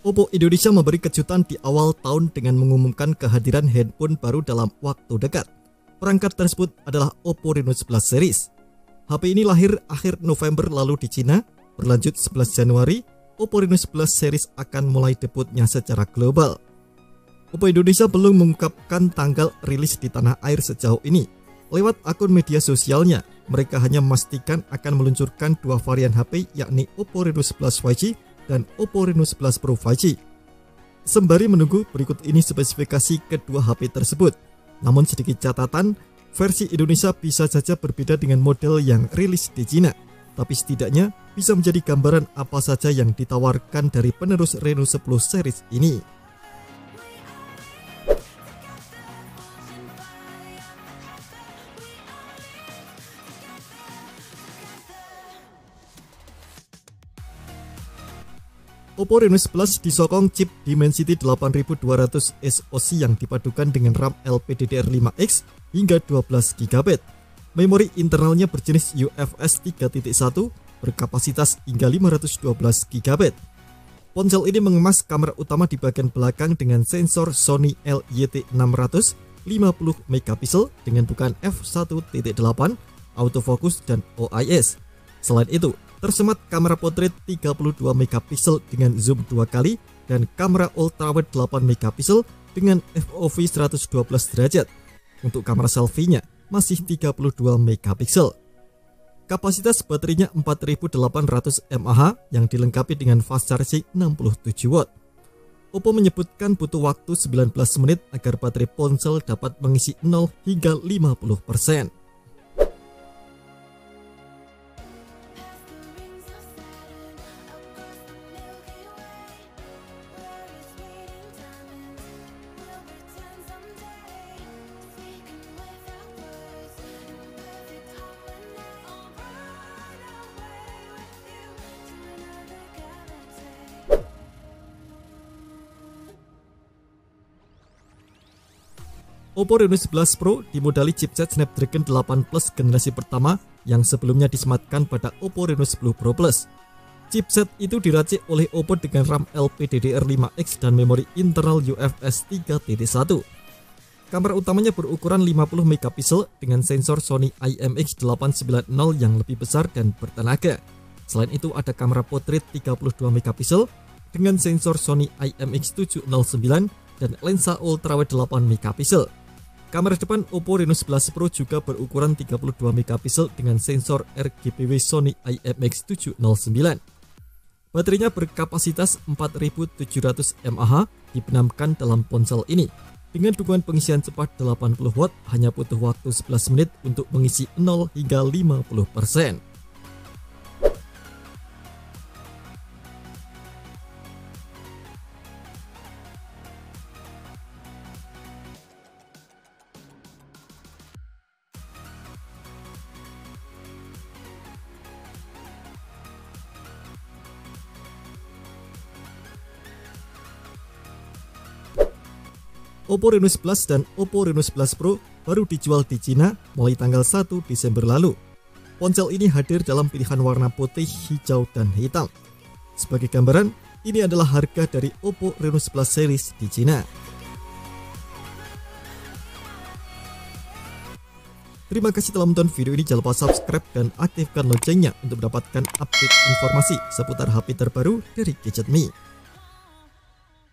Oppo Indonesia memberi kejutan di awal tahun dengan mengumumkan kehadiran handphone baru dalam waktu dekat. Perangkat tersebut adalah Oppo Reno 11 series. HP ini lahir akhir November lalu di Cina, berlanjut 11 Januari, Oppo Reno 11 series akan mulai debutnya secara global. Oppo Indonesia belum mengungkapkan tanggal rilis di tanah air sejauh ini. Lewat akun media sosialnya, mereka hanya memastikan akan meluncurkan dua varian HP yakni Oppo Reno 11 5G dan Oppo Reno 11 Pro 5G. Sembari menunggu berikut ini spesifikasi kedua HP tersebut. Namun sedikit catatan, versi Indonesia bisa saja berbeda dengan model yang rilis di Cina. Tapi setidaknya bisa menjadi gambaran apa saja yang ditawarkan dari penerus Reno 10 series ini. Oppo Reno 11 disokong chip Dimensity 8200 SoC yang dipadukan dengan RAM LPDDR5X hingga 12GB. Memori internalnya berjenis UFS 3.1 berkapasitas hingga 512GB. Ponsel ini mengemas kamera utama di bagian belakang dengan sensor Sony LYT600 50MP dengan bukaan f1.8, autofocus dan OIS. Selain itu, tersemat kamera potret 32MP dengan zoom 2 kali dan kamera ultrawide 8MP dengan FOV 112 derajat. Untuk kamera selfie-nya masih 32MP. Kapasitas baterainya 4800 mAh yang dilengkapi dengan fast charging 67W. Oppo menyebutkan butuh waktu 19 menit agar baterai ponsel dapat mengisi 0 hingga 50%. Oppo Reno 11 Pro dimodali chipset Snapdragon 8 Plus generasi pertama yang sebelumnya disematkan pada Oppo Reno 10 Pro Plus. Chipset itu diracik oleh Oppo dengan RAM LPDDR5X dan memori internal UFS 3.1. Kamera utamanya berukuran 50MP dengan sensor Sony IMX890 yang lebih besar dan bertenaga. Selain itu ada kamera potret 32MP dengan sensor Sony IMX709 dan lensa ultrawide 8MP. Kamera depan Oppo Reno 11 Pro juga berukuran 32MP dengan sensor RGBW Sony IMX709. Baterainya berkapasitas 4700 mAh dibenamkan dalam ponsel ini. Dengan dukungan pengisian cepat 80W hanya butuh waktu 11 menit untuk mengisi 0 hingga 50%. Oppo Reno 11 dan Oppo Reno 11 Pro baru dijual di Cina mulai tanggal 1 Desember lalu. Ponsel ini hadir dalam pilihan warna putih, hijau, dan hitam. Sebagai gambaran, ini adalah harga dari Oppo Reno 11 series di Cina. Terima kasih telah menonton video ini. Jangan lupa subscribe dan aktifkan loncengnya untuk mendapatkan update informasi seputar HP terbaru dari Gadget Me.